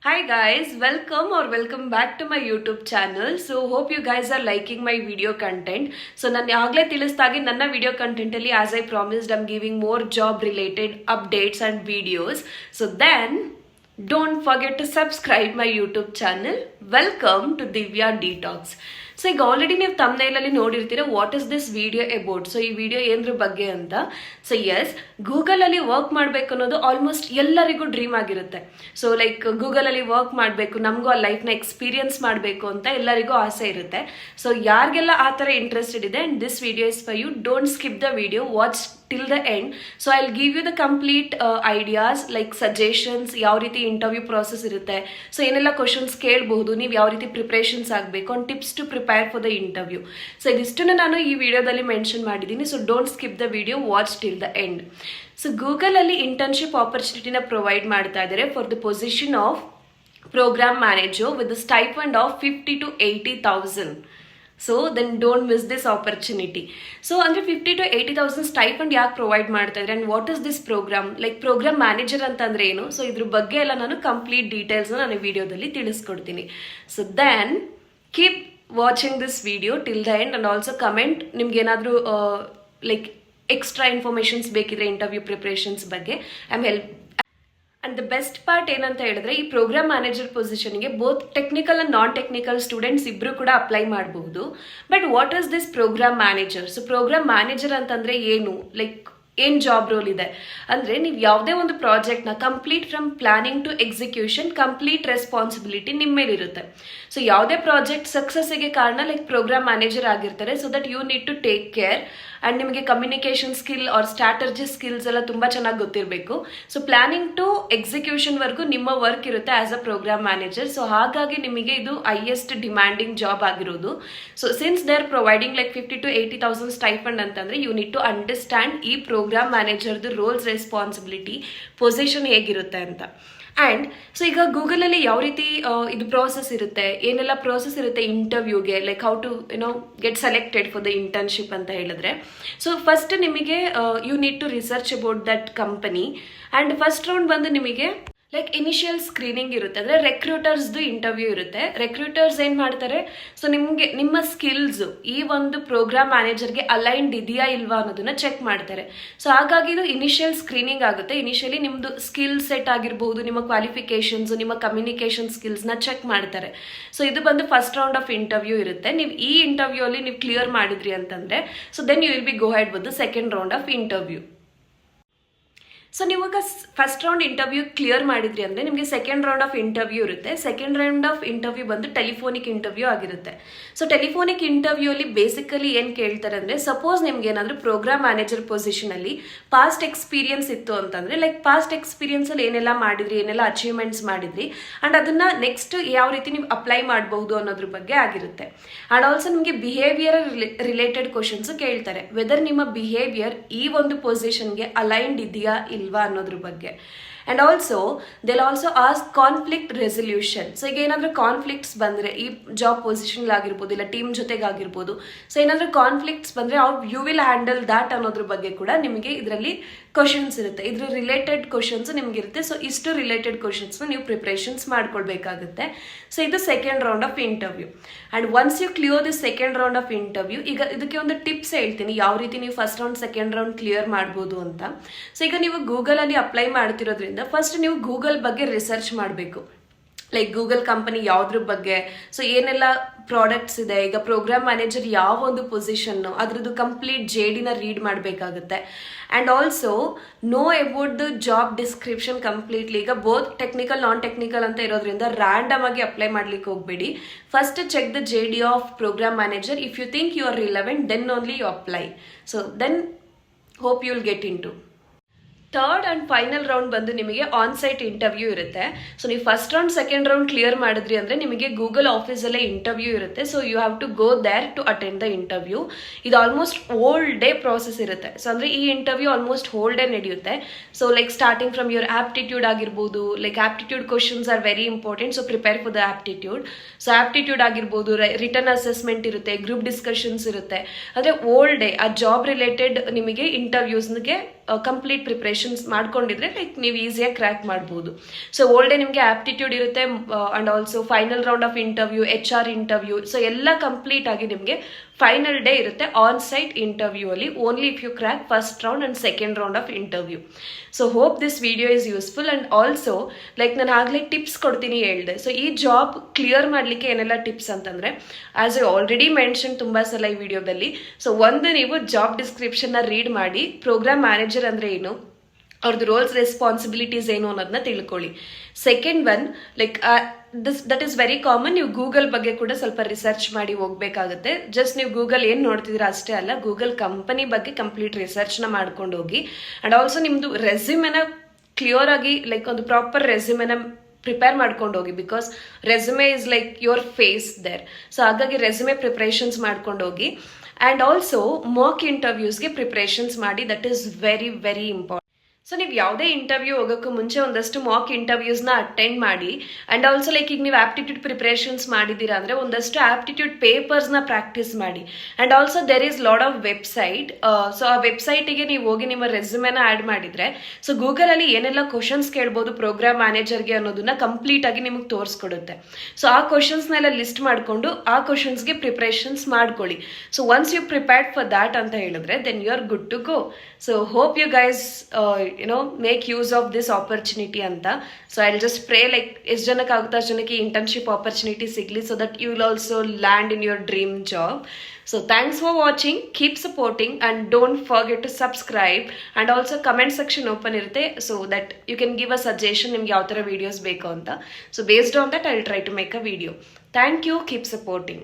Hi guys, welcome back to my YouTube channel. So hope you guys are liking my video content. So ನಾನು ಆಗಲೇ ತಿಳಿಸಿದಾಗೆ ನನ್ನ video content ಅಲ್ಲಿ as I promised I'm giving more job related updates and videos. So then don't forget to subscribe my YouTube channel. Welcome to Divya Detox. So ಈಗ already ನೀವು ತಮ್ನೈಲಲ್ಲಿ ನೋಡಿರ್ತೀರ what is this video about. So ಈ video ಏನ್ರ ಬಗ್ಗೆ ಅಂತ. So S, ಗೂಗಲಲ್ಲಿ work ಮಾಡಬೇಕು ಅನ್ನೋದು ಆಲ್ಮೋಸ್ಟ್ ಎಲ್ಲರಿಗೂ ಡ್ರೀಮ್ ಆಗಿರುತ್ತೆ. ಸೊ ಲೈಕ್ ಗೂಗಲಲ್ಲಿ ವರ್ಕ್ ಮಾಡಬೇಕು, ನಮಗೂ ಆ ಲೈಫ್ನ ಎಕ್ಸ್ಪೀರಿಯನ್ಸ್ ಮಾಡಬೇಕು ಅಂತ ಎಲ್ಲರಿಗೂ ಆಸೆ ಇರುತ್ತೆ. ಸೊ ಯಾರಿಗೆಲ್ಲ ಆ ಥರ ಇಂಟ್ರೆಸ್ಟೆಡ್ ಇದೆ and this video is for you, don't skip the video, watch till the end. So I'll give you the complete ideas like suggestions, ಯಾವ ರೀತಿ ಇಂಟರ್ವ್ಯೂ ಪ್ರಾಸೆಸ್ ಇರುತ್ತೆ, ಸೊ ಏನೆಲ್ಲ ಕ್ವಶನ್ಸ್ ಕೇಳಬಹುದು, ನೀವು ಯಾವ ರೀತಿ ಪ್ರಿಪ್ರೇಷನ್ಸ್ ಆಗಬೇಕು, on tips to prepare for the interview. So ಇದಿಷ್ಟನ್ನು ನಾನು ಈ ವಿಡಿಯೋದಲ್ಲಿ ಮೆನ್ಷನ್ ಮಾಡಿದ್ದೀನಿ. So don't skip the video, watch till the end. So ಗೂಗಲಲ್ಲಿ ಇಂಟರ್ನ್ಶಿಪ್ ಆಪರ್ಚುನಿಟಿನ ಪ್ರೊವೈಡ್ ಮಾಡ್ತಾ ಇದ್ದಾರೆ for the position of program manager with the stipend of 50,000 to 80,000. So then don't miss this opportunity. So ಅಂದರೆ 50,000 to 80,000 stipend ಯಾಕೆ provide ಮಾಡ್ತಾ ಇದ್ದಾರೆ and what is this program, like program manager ಅಂತಂದ್ರೆ ಏನು, so ಇದ್ರ ಬಗ್ಗೆ ಎಲ್ಲ ನಾನು ಕಂಪ್ಲೀಟ್ ಡೀಟೇಲ್ಸ್ನ ನಾನು ವಿಡಿಯೋದಲ್ಲಿ ತಿಳಿಸ್ಕೊಡ್ತೀನಿ. So then keep watching this video till the end and also comment ನಿಮ್ಗೆ ಏನಾದರೂ ಲೈಕ್ ಎಕ್ಸ್ಟ್ರಾ ಇನ್ಫಾರ್ಮೇಷನ್ಸ್ ಬೇಕಿದ್ರೆ ಇಂಟರ್ವ್ಯೂ ಪ್ರಿಪ್ರೇಷನ್ಸ್ ಬಗ್ಗೆ. I am help. And the best part ಏನಂತ ಹೇಳಿದ್ರೆ, ಈ ಪ್ರೋಗ್ರಾಮ್ ಮ್ಯಾನೇಜರ್ ಪೊಸಿಷನ್ಗೆ both technical and non technical students ಇಬ್ರು ಕೂಡ ಅಪ್ಲೈ ಮಾಡಬಹುದು. But what is this programme manager? So programme manager ಅಂತಂದ್ರೆ ಏನು, ಲೈಕ್ ಏನು ಜಾಬ್ ರೋಲ್ ಇದೆ ಅಂದರೆ, ನೀವು ಯಾವುದೇ ಒಂದು ಪ್ರಾಜೆಕ್ಟ್ನ complete from planning to execution complete responsibility ನಿಮ್ಮ ಮೇಲಿರುತ್ತೆ. ಸೊ ಯಾವುದೇ ಪ್ರಾಜೆಕ್ಟ್ ಸಕ್ಸಸ್ಸಿಗೆ ಕಾರಣ ಲೈಕ್ ಪ್ರೋಗ್ರಾಮ್ ಮ್ಯಾನೇಜರ್ ಆಗಿರ್ತಾರೆ. So that you need to take care and ನಿಮಗೆ communication skill or strategy skills ಎಲ್ಲ ತುಂಬ ಚೆನ್ನಾಗಿ ಗೊತ್ತಿರಬೇಕು. ಸೊ ಪ್ಲಾನಿಂಗ್ ಟು ಎಕ್ಸಿಕ್ಯೂಷನ್ವರೆಗೂ ನಿಮ್ಮ ವರ್ಕ್ ಇರುತ್ತೆ as a program manager. So ಹಾಗಾಗಿ ನಿಮಗೆ ಇದು ಹೈಯೆಸ್ಟ್ ಡಿಮ್ಯಾಂಡಿಂಗ್ ಜಾಬ್ ಆಗಿರೋದು. So since they are providing like 50,000 to 80,000 stipend ಅಂತಂದರೆ ಯು ನೀಡ್ ಟು ಅಂಡರ್ಸ್ಟ್ಯಾಂಡ್ ಈ ಪ್ರೋಗ್ರಾಮ್ ಮ್ಯಾನೇಜರ್ದು ರೋಲ್ಸ್, ರೆಸ್ಪಾನ್ಸಿಬಿಲಿಟಿ, ಪೊಸಿಷನ್ ಹೇಗಿರುತ್ತೆ ಅಂತ. ಆ್ಯಂಡ್ ಸೊ ಈಗ ಗೂಗಲಲ್ಲಿ ಯಾವ ರೀತಿ ಇದು ಪ್ರಾಸೆಸ್ ಇರುತ್ತೆ, ಏನೆಲ್ಲ ಪ್ರಾಸೆಸ್ ಇರುತ್ತೆ ಇಂಟರ್ವ್ಯೂಗೆ, like how to get selected for the internship ಅಂತ ಹೇಳಿದ್ರೆ, ಸೊ ಫಸ್ಟ್ ನಿಮಗೆ you need to research about that company. And first round ಬಂದು ನಿಮಗೆ ಲೈಕ್ ಇನಿಷಿಯಲ್ ಸ್ಕ್ರೀನಿಂಗ್ ಇರುತ್ತೆ, ಅಂದರೆ ರೆಕ್ರೂಟರ್ಸ್ದು ಇಂಟರ್ವ್ಯೂ ಇರುತ್ತೆ. ರೆಕ್ರೂಟರ್ಸ್ ಏನು ಮಾಡ್ತಾರೆ, ಸೊ ನಿಮಗೆ ನಿಮ್ಮ ಸ್ಕಿಲ್ಸ್ ಈ ಒಂದು ಪ್ರೋಗ್ರಾಮ್ ಮ್ಯಾನೇಜರ್ಗೆ ಅಲೈನ್ಡ್ ಇದೆಯಾ ಇಲ್ವಾ ಅನ್ನೋದನ್ನ ಚೆಕ್ ಮಾಡ್ತಾರೆ. ಸೊ ಹಾಗಾಗಿ ಇದು ಇನಿಷಿಯಲ್ ಸ್ಕ್ರೀನಿಂಗ್ ಆಗುತ್ತೆ. ಇನಿಷಿಯಲಿ ನಿಮ್ಮದು ಸ್ಕಿಲ್ ಸೆಟ್ ಆಗಿರ್ಬೋದು, ನಿಮ್ಮ ಕ್ವಾಲಿಫಿಕೇಷನ್ಸ್, ನಿಮ್ಮ ಕಮ್ಯುನಿಕೇಷನ್ ಸ್ಕಿಲ್ಸ್ನ ಚೆಕ್ ಮಾಡ್ತಾರೆ. ಸೊ ಇದು ಬಂದು ಫಸ್ಟ್ ರೌಂಡ್ ಆಫ್ ಇಂಟರ್ವ್ಯೂ ಇರುತ್ತೆ. ನೀವು ಈ ಇಂಟರ್ವ್ಯೂ ಅಲ್ಲಿ ನೀವು ಕ್ಲಿಯರ್ ಮಾಡಿದ್ರಿ ಅಂತಂದರೆ, so then you will be go ahead with the second round of interview. So ನೀವಾಗ ಫಸ್ಟ್ ರೌಂಡ್ ಇಂಟರ್ವ್ಯೂ ಕ್ಲಿಯರ್ ಮಾಡಿದ್ರಿ ಅಂದರೆ ನಿಮಗೆ ಸೆಕೆಂಡ್ ರೌಂಡ್ ಆಫ್ ಇಂಟರ್ವ್ಯೂ ಇರುತ್ತೆ. ಸೆಕೆಂಡ್ ರೌಂಡ್ ಆಫ್ ಇಂಟರ್ವ್ಯೂ ಬಂದು ಟೆಲಿಫೋನಿಕ್ ಇಂಟರ್ವ್ಯೂ ಆಗಿರುತ್ತೆ. ಸೊ ಟೆಲಿಫೋನಿಕ್ ಇಂಟರ್ವ್ಯೂ ಅಲ್ಲಿ basically ಏನು ಕೇಳ್ತಾರೆ ಅಂದರೆ, ಸಪೋಸ್ ನಿಮ್ಗೆ ಏನಾದರೂ ಪ್ರೋಗ್ರಾಮ್ ಮ್ಯಾನೇಜರ್ ಪೊಸಿಷನಲ್ಲಿ ಪಾಸ್ಟ್ ಎಕ್ಸ್ಪೀರಿಯನ್ಸ್ ಇತ್ತು ಅಂತಂದರೆ, ಲೈಕ್ ಪಾಸ್ಟ್ ಎಕ್ಸ್ಪೀರಿಯನ್ಸಲ್ಲಿ ಏನೆಲ್ಲ ಮಾಡಿದ್ರಿ, ಏನೆಲ್ಲ ಅಚೀವ್ಮೆಂಟ್ಸ್ ಮಾಡಿದ್ರಿ, ಆ್ಯಂಡ್ ಅದನ್ನು ನೆಕ್ಸ್ಟ್ ಯಾವ ರೀತಿ ನೀವು ಅಪ್ಲೈ ಮಾಡಬಹುದು ಅನ್ನೋದ್ರ ಬಗ್ಗೆ ಆಗಿರುತ್ತೆ. ಆ್ಯಂಡ್ ಆಲ್ಸೋ ನಿಮಗೆ ಬಿಹೇವಿಯರ್ ರಿಲೇಟೆಡ್ ಕ್ವಶನ್ಸು ಕೇಳ್ತಾರೆ, ವೆದರ್ ನಿಮ್ಮ ಬಿಹೇವಿಯರ್ ಈ ಒಂದು ಪೊಸಿಷನ್ಗೆ ಅಲೈನ್ಡ್ ಇದೆಯಾ ಇಲ್ವಾ ಅನ್ನೋದ್ರ ಬಗ್ಗೆ. And also they'll also ask conflict resolution. So ಈಗ ಏನಾದರೂ ಕಾನ್ಫ್ಲಿಕ್ಟ್ಸ್ ಬಂದರೆ ಈ ಜಾಬ್ ಪೊಸಿಷನ್ ಆಗಿರ್ಬೋದು, ಇಲ್ಲ ಟೀಮ್ ಜೊತೆಗಾಗಿರ್ಬೋದು, ಸೊ ಏನಾದರೂ ಕಾನ್ಫ್ಲಿಕ್ಟ್ಸ್ ಬಂದರೆ how you will handle that ಅನ್ನೋದ್ರ ಬಗ್ಗೆ ಕೂಡ ನಿಮಗೆ ಇದರಲ್ಲಿ ಕ್ವಶನ್ಸ್ ಇರುತ್ತೆ. ಇದ್ರ ರಿಲೇಟೆಡ್ ಕ್ವಶನ್ಸ್ ನಿಮಗಿರುತ್ತೆ. ಸೊ ಇಷ್ಟು ರಿಲೇಟೆಡ್ ಕ್ವಶನ್ಸ್ನ ನೀವು ಪ್ರಿಪ್ರೇಷನ್ಸ್ ಮಾಡ್ಕೊಳ್ಬೇಕಾಗುತ್ತೆ. ಸೊ ಇದು second round of interview. And once you clear this second round of interview, ಈಗ ಇದಕ್ಕೆ ಒಂದು ಟಿಪ್ಸ್ ಹೇಳ್ತೀನಿ ಯಾವ ರೀತಿ ನೀವು first round second round clear ಮಾಡ್ಬೋದು ಅಂತ. ಸೊ ಈಗ ನೀವು ಗೂಗಲಲ್ಲಿ ಅಪ್ಲೈ ಮಾಡ್ತಿರೋದ್ರಿಂದ ಫಸ್ಟ್ ನೀವು ಗೂಗಲ್ ಬಗ್ಗೆ ರಿಸರ್ಚ್ ಮಾಡಬೇಕು. ಲೈಕ್ ಗೂಗಲ್ ಕಂಪನಿ ಯಾವುದ್ರ ಬಗ್ಗೆ, ಸೊ ಏನೆಲ್ಲ ಪ್ರಾಡಕ್ಟ್ಸ್ ಇದೆ, ಈಗ ಪ್ರೋಗ್ರಾಮ್ ಮ್ಯಾನೇಜರ್ ಯಾವ ಒಂದು ಪೊಸಿಷನ್ನು ಅದ್ರದ್ದು ಕಂಪ್ಲೀಟ್ JDನ ರೀಡ್ ಮಾಡಬೇಕಾಗುತ್ತೆ. And also know about the job description completely. ಈಗ ಬೋತ್ ಟೆಕ್ನಿಕಲ್ ನಾನ್ ಟೆಕ್ನಿಕಲ್ ಅಂತ ಇರೋದ್ರಿಂದ ರ್ಯಾಂಡಮ್ ಆಗಿ ಅಪ್ಲೈ ಮಾಡ್ಲಿಕ್ಕೆ ಹೋಗಬೇಡಿ. First check the JD of program manager. If you think you are relevant then only you apply. So then hope you will get in to. Third and final round ಬಂದು ನಿಮಗೆ on site interview ಇರುತ್ತೆ. So ನೀವು first round second round clear ಮಾಡಿದ್ರಿ ಅಂದರೆ ನಿಮಗೆ Google ಆಫೀಸಲ್ಲೇ interview ಇರುತ್ತೆ. So you have to go there to attend the interview. ಇದು ಆಲ್ಮೋಸ್ಟ್ ಹೋಲ್ ಡೇ ಪ್ರಾಸೆಸ್ ಇರುತ್ತೆ. ಸೊ ಅಂದರೆ ಈ ಇಂಟರ್ವ್ಯೂ ಆಲ್ಮೋಸ್ಟ್ ಹೋಲ್ ಡೇ ನಡೆಯುತ್ತೆ. So like starting from your aptitude ಆಗಿರ್ಬೋದು, like aptitude questions are very important. So prepare for the aptitude. So aptitude ಆಗಿರ್ಬೋದು, written assessment ಇರುತ್ತೆ, group discussions ಇರುತ್ತೆ. ಅಂದರೆ whole day ಆ ಜಾಬ್ ರಿಲೇಟೆಡ್ ನಿಮಗೆ ಇಂಟರ್ವ್ಯೂಸ್ಗೆ complete preparations ಮಾಡ್ಕೊಂಡಿದ್ರೆ ಲೈಕ್ ನೀವು ಈಸಿಯಾಗಿ ಕ್ರ್ಯಾಕ್ ಮಾಡ್ಬೋದು. ಸೊ ಓಲ್ಡ್ ಡೇ ನಿಮಗೆ ಆಪ್ಟಿಟ್ಯೂಡ್ ಇರುತ್ತೆ and also final round of interview, HR interview, so ಎಲ್ಲ ಕಂಪ್ಲೀಟ್ ಆಗಿ ನಿಮಗೆ ಫೈನಲ್ ಡೇ ಇರುತ್ತೆ ಆನ್ ಸೈಟ್ ಇಂಟರ್ವ್ಯೂ ಅಲ್ಲಿ, only if you crack first round and second round of interview. So hope this video is useful. And also like ನಾನು ಆಗಲೇ tips ಕೊಡ್ತೀನಿ ಹೇಳಿದೆ. So ಈ ಜಾಬ್ ಕ್ಲಿಯರ್ ಮಾಡಲಿಕ್ಕೆ ಏನೆಲ್ಲ ಟಿಪ್ಸ್ ಅಂತಂದರೆ, ಆಸ್ ಐ ಆಲ್ರೆಡಿ ಮೆನ್ಷನ್ ತುಂಬ ಸಲ ಈ ವಿಡಿಯೋದಲ್ಲಿ. ಸೊ ಒಂದು, ನೀವು ಜಾಬ್ ಡಿಸ್ಕ್ರಿಪ್ಷನ್ನ ರೀಡ್ ಮಾಡಿ ಪ್ರೋಗ್ರಾಮ್ ಮ್ಯಾನೇಜರ್ ಅಂದರೆ ಏನು, ಅವ್ರದ್ದು ರೋಲ್ಸ್ ರೆಸ್ಪಾನ್ಸಿಬಿಲಿಟೀಸ್ ಏನು ಅನ್ನೋದನ್ನ ತಿಳ್ಕೊಳ್ಳಿ. Second one, like that is very common, ನೀವು ಗೂಗಲ್ ಬಗ್ಗೆ ಕೂಡ ಸ್ವಲ್ಪ ರಿಸರ್ಚ್ ಮಾಡಿ ಹೋಗ್ಬೇಕಾಗುತ್ತೆ. ಜಸ್ಟ್ ನೀವು ಗೂಗಲ್ ಏನು ನೋಡ್ತಿದ್ದೀರಾ ಅಷ್ಟೇ ಅಲ್ಲ, ಗೂಗಲ್ ಕಂಪನಿ ಬಗ್ಗೆ ಕಂಪ್ಲೀಟ್ ರಿಸರ್ಚ್ನ ಮಾಡ್ಕೊಂಡು ಹೋಗಿ. ಆ್ಯಂಡ್ ಆಲ್ಸೋ ನಿಮ್ಮದು ರೆಸ್ಯೂಮೆನ ಕ್ಲಿಯರ್ ಆಗಿ ಲೈಕ್ ಒಂದು ಪ್ರಾಪರ್ ರೆಸ್ಯೂಮೆನ ಪ್ರಿಪೇರ್ ಮಾಡ್ಕೊಂಡು ಹೋಗಿ, because resume is like your face there. So ಹಾಗಾಗಿ ರೆಸ್ಯೂಮೆ ಪ್ರಿಪ್ರೇಷನ್ಸ್ ಮಾಡ್ಕೊಂಡು ಹೋಗಿ. ಆ್ಯಂಡ್ ಆಲ್ಸೋ ಮಾಕ್ ಇಂಟರ್ವ್ಯೂಸ್ಗೆ ಪ್ರಿಪ್ರೇಷನ್ಸ್ ಮಾಡಿ, that is very very important. So ನೀವು ಯಾವುದೇ ಇಂಟರ್ವ್ಯೂ ಹೋಗೋಕ್ಕೂ ಮುಂಚೆ ಒಂದಷ್ಟು ಮಾಕ್ ಇಂಟರ್ವ್ಯೂಸ್ನ ಅಟೆಂಡ್ ಮಾಡಿ. ಆ್ಯಂಡ್ ಆಲ್ಸೋ ಲೈಕ್ ಈಗ ನೀವು ಆಪ್ಟಿಟ್ಯೂಡ್ ಪ್ರಿಪ್ರೇಷನ್ಸ್ ಮಾಡಿದ್ದೀರಾ ಅಂದರೆ ಒಂದಷ್ಟು ಆಪ್ಟಿಟ್ಯೂಡ್ ಪೇಪರ್ಸ್ನ ಪ್ರಾಕ್ಟೀಸ್ ಮಾಡಿ. And also there is lot of website. So ಆ ವೆಬ್ಸೈಟಿಗೆ ನೀವು ಹೋಗಿ ನಿಮ್ಮ ರೆಸ್ಯೂಮೆನ ಆ್ಯಡ್ ಮಾಡಿದರೆ, ಸೊ ಗೂಗಲಲ್ಲಿ ಏನೆಲ್ಲ ಕ್ವಶನ್ಸ್ ಕೇಳ್ಬೋದು ಪ್ರೋಗ್ರಾಮ್ ಮ್ಯಾನೇಜರ್ಗೆ ಅನ್ನೋದನ್ನ ಕಂಪ್ಲೀಟಾಗಿ ನಿಮಗೆ ತೋರಿಸ್ಕೊಡುತ್ತೆ. ಸೊ ಆ ಕ್ವಶನ್ಸ್ನೆಲ್ಲ ಲಿಸ್ಟ್ ಮಾಡಿಕೊಂಡು ಆ ಕ್ವಶನ್ಸ್ಗೆ ಪ್ರಿಪ್ರೇಷನ್ಸ್ ಮಾಡ್ಕೊಳ್ಳಿ. So once you prepared for that ಅಂತ ಹೇಳಿದ್ರೆ then you are good to go. So hope you guys make use of this opportunity ಅಂತ. So I will just pray like ಎಷ್ಟು ಜನಕ್ಕೆ ಆಗುತ್ತೋ ಅಷ್ಟು ಜನಕ್ಕೆ ಇಂಟರ್ನ್ಶಿಪ್ ಆಪರ್ಚುನಿಟಿ ಸಿಗಲಿ, so that you will also land in your dream job. So thanks for watching, keep supporting and don't forget to subscribe, and also comment section open irutte so that you can give a suggestion nimge yav tara videos beku anta. So based on that I will try to make a video. Thank you, keep supporting.